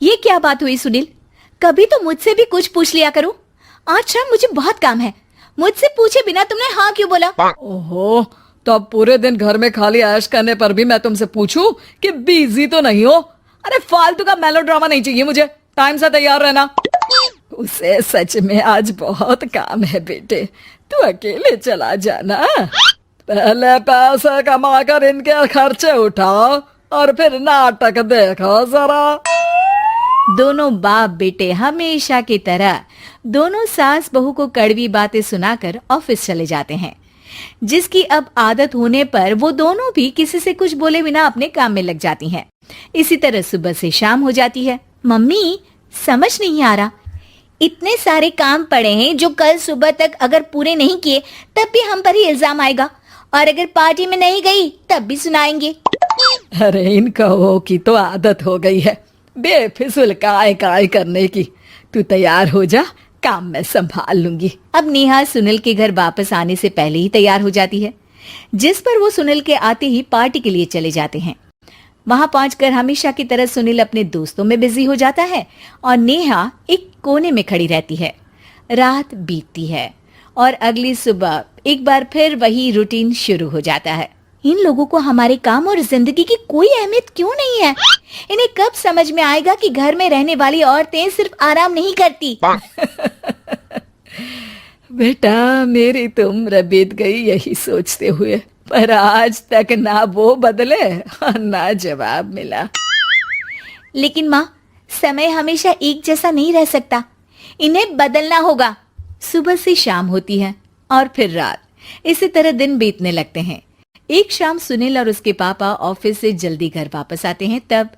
ये क्या बात हुई सुनील? कभी तो मुझसे भी कुछ पूछ लिया करो। आज शाम मुझे बहुत काम है। मुझसे पूछे बिना तुमने हाँ क्यों बोला? ओहो, तो अब पूरे दिन घर में खाली ऐश करने पर भी मैं तुमसे पूछूं कि बिजी तो नहीं हो? अरे फालतू का मेलोड्रामा नहीं चाहिए मुझे। टाइम से तैयार रहना। उसे सच में आज बहुत काम है बेटे, तू अकेले चला जाना। पहले पैसे कमा कर इनके खर्चे उठाओ और फिर नाटक देखो जरा। दोनों बाप बेटे हमेशा की तरह दोनों सास बहू को कड़वी बातें सुनाकर ऑफिस चले जाते हैं, जिसकी अब आदत होने पर वो दोनों भी किसी से कुछ बोले बिना अपने काम में लग जाती हैं। इसी तरह सुबह से शाम हो जाती है। मम्मी, समझ नहीं आ रहा, इतने सारे काम पड़े हैं जो कल सुबह तक अगर पूरे नहीं किए तब भी हम पर ही इल्जाम आएगा, और अगर पार्टी में नहीं गई तब भी सुनाएंगे। अरे इन कहो की तो आदत हो गई है बेफिजुल काय काय करने की। तू तैयार हो जा, काम मैं संभाल लूंगी। अब नेहा सुनील के घर वापस आने से पहले ही तैयार हो जाती है, जिस पर वो सुनील के आते ही पार्टी के लिए चले जाते हैं। वहां पहुंचकर हमेशा की तरह सुनील अपने दोस्तों में बिजी हो जाता है और नेहा एक कोने में खड़ी रहती है। रात बीतती है और अगली सुबह एक बार फिर वही रूटीन शुरू हो जाता है। इन लोगों को हमारे काम और जिंदगी की कोई अहमियत क्यों नहीं है? इन्हें कब समझ में आएगा कि घर में रहने वाली औरतें सिर्फ आराम नहीं करती। बेटा, मेरी तो उम्र बीत गई यही सोचते हुए, पर आज तक ना वो बदले और ना जवाब मिला। लेकिन माँ, समय हमेशा एक जैसा नहीं रह सकता, इन्हें बदलना होगा। सुबह से शाम होती है और फिर रात। इसी तरह दिन बीतने लगते हैं। एक शाम सुनील और उसके पापा ऑफिस से जल्दी घर वापस आते हैं। तब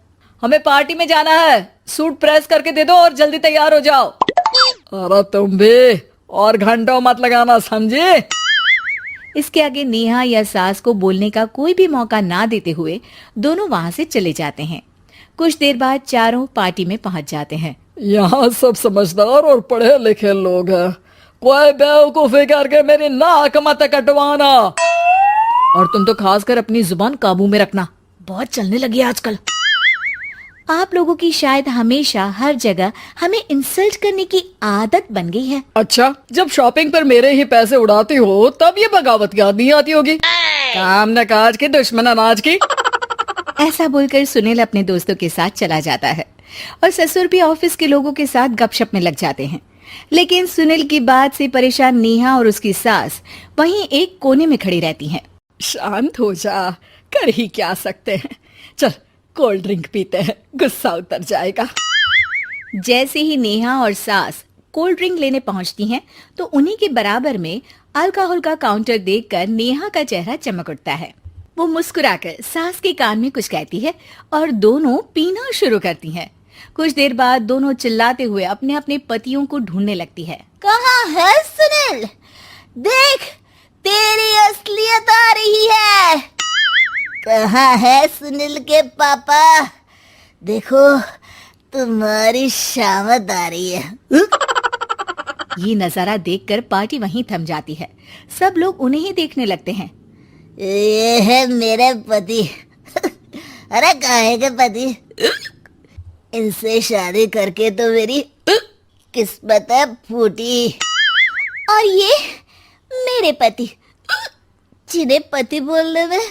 हमें पार्टी में जाना है, सूट प्रेस करके दे दो और जल्दी तैयार हो जाओ। अरे तुम भी और घंटों मत लगाना, समझे? इसके आगे नेहा या सास को बोलने का कोई भी मौका ना देते हुए दोनों वहां से चले जाते हैं। कुछ देर बाद चारों पार्टी में पहुंच जाते हैं। यहाँ सब समझदार और पढ़े लिखे लोग हैं, कोई बेवकूफी करके मेरी नाक मत कटवाना। और तुम तो खासकर अपनी जुबान काबू में रखना, बहुत चलने लगी है आजकल। आप लोगों की शायद हमेशा हर जगह हमें इंसल्ट करने की आदत बन गई है। अच्छा, जब शॉपिंग पर मेरे ही पैसे उड़ाती हो तब ये बगावत याद नहीं आती होगी। काम न काज की, दुश्मन अनाज की। ऐसा बोलकर सुनील अपने दोस्तों के साथ चला जाता है और ससुर भी ऑफिस के लोगों के साथ गपशप में लग जाते हैं। लेकिन सुनील की बात से परेशान नेहा और उसकी सास वहीं एक कोने में खड़ी रहती हैं। शांत हो जा, कर ही क्या सकते हैं। चल कोल्ड ड्रिंक पीते हैं, गुस्सा उतर जाएगा। जैसे ही नेहा और सास कोल्ड ड्रिंक लेने पहुंचती हैं, तो उन्हीं के बराबर में अल्कोहल का काउंटर देखकर नेहा का चेहरा चमक उठता है। वो मुस्कुराकर सास के कान में कुछ कहती है और दोनों पीना शुरू करती हैं। कुछ देर बाद दोनों चिल्लाते हुए अपने अपने पतियों को ढूंढने लगती है। कहाँ है सुनील? देख, तेरी असलियत आ रही है। कहाँ है सुनील के पापा? देखो, तुम्हारी शामत आ रही है। ये नजारा देखकर पार्टी वहीं थम जाती है। सब लोग उन्हें ही देखने लगते हैं। ये है मेरे पति। अरे काहे के पति? इनसे शादी करके तो मेरी किस्मत है फूटी। और ये मेरे पति, जिन्हें पति बोलने में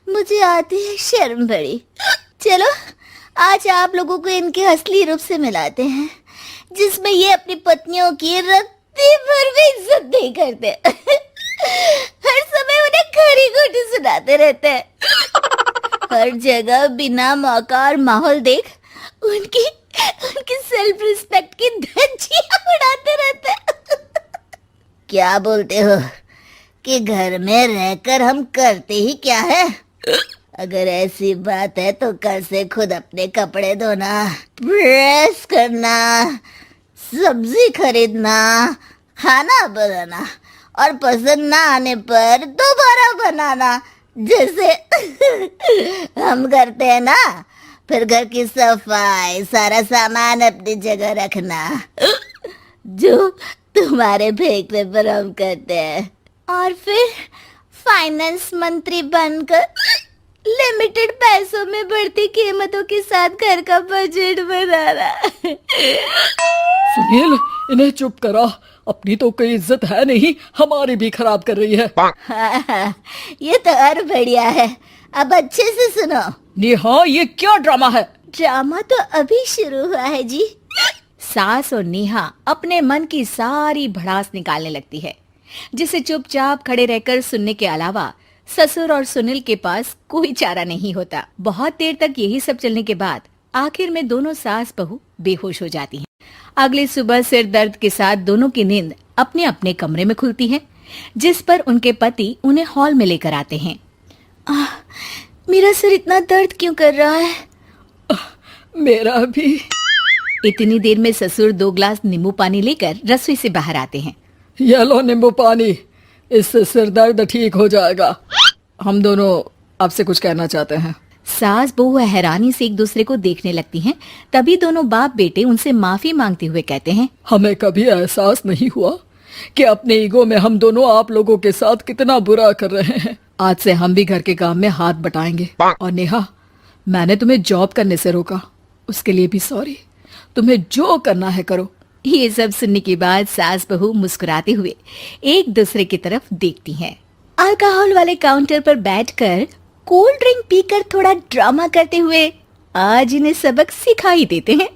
मुझे आती है शर्म बड़ी। चलो आज आप लोगों को इनके असली रूप से मिलाते हैं, जिसमें ये अपनी पत्नियों की रत्ती भर भी इज्जत नहीं करते। हर समय उन्हें खरी खोटी सुनाते रहते हैं। हर जगह बिना मौका और माहौल देख उनकी सेल्फ रिस्पेक्ट की धज्जियां उड़ाते रहते हैं। क्या बोलते हो कि घर में रहकर हम करते ही क्या है? अगर ऐसी बात है तो कल से खुद अपने कपड़े धोना, प्रेस करना, सब्जी खरीदना, खाना बनाना और पसंद ना आने पर दोबारा बनाना, जैसे हम करते हैं ना। फिर घर की सफाई, सारा सामान अपनी जगह रखना, जो तुम्हारे फेंकने पर हम करते हैं। और फिर फाइनेंस मंत्री बनकर लिमिटेड पैसों में बढ़ती कीमतों के साथ घर का बजट बनाना। सुनील, इन्हें चुप करा। अपनी तो कोई इज्जत है नहीं, हमारी भी खराब कर रही है। हाँ, ये तो और बढ़िया है। अब अच्छे से सुनो। नेहा, ये क्या ड्रामा है? ड्रामा तो अभी शुरू हुआ है जी। सास और नेहा अपने मन की सारी भड़ास निकालने लगती है, जिसे चुपचाप खड़े रहकर सुनने के अलावा ससुर और सुनील के पास कोई चारा नहीं होता। बहुत देर तक यही सब चलने के बाद आखिर में दोनों सास बहू बेहोश हो जाती हैं। अगली सुबह सिर दर्द के साथ दोनों की नींद अपने अपने कमरे में खुलती है, जिस पर उनके पति उन्हें हॉल में लेकर आते हैं। मेरा सिर इतना दर्द क्यों कर रहा है? मेरा भी। इतनी देर में ससुर 2 ग्लास नींबू पानी लेकर रसोई से बाहर आते हैं। ये लो नींबू पानी, इससे सिर दर्द ठीक हो जाएगा। हम दोनों आपसे कुछ कहना चाहते हैं। सास बहू हैरानी से एक दूसरे को देखने लगती हैं। तभी दोनों बाप बेटे उनसे माफी मांगते हुए कहते हैं, हमें कभी एहसास नहीं हुआ कि अपने ईगो में हम दोनों आप लोगों के साथ कितना बुरा कर रहे हैं। आज से हम भी घर के काम में हाथ बटाएंगे। और नेहा, मैंने तुम्हें जॉब करने से रोका, उसके लिए भी सॉरी। तुम्हें जो करना है करो। ये सब सुनने के बाद सास बहू मुस्कुराते हुए एक दूसरे की तरफ देखती हैं। अल्कोहल वाले काउंटर पर बैठकर कोल्ड ड्रिंक पीकर थोड़ा ड्रामा करते हुए आज इन्हें सबक सिखा ही देते हैं।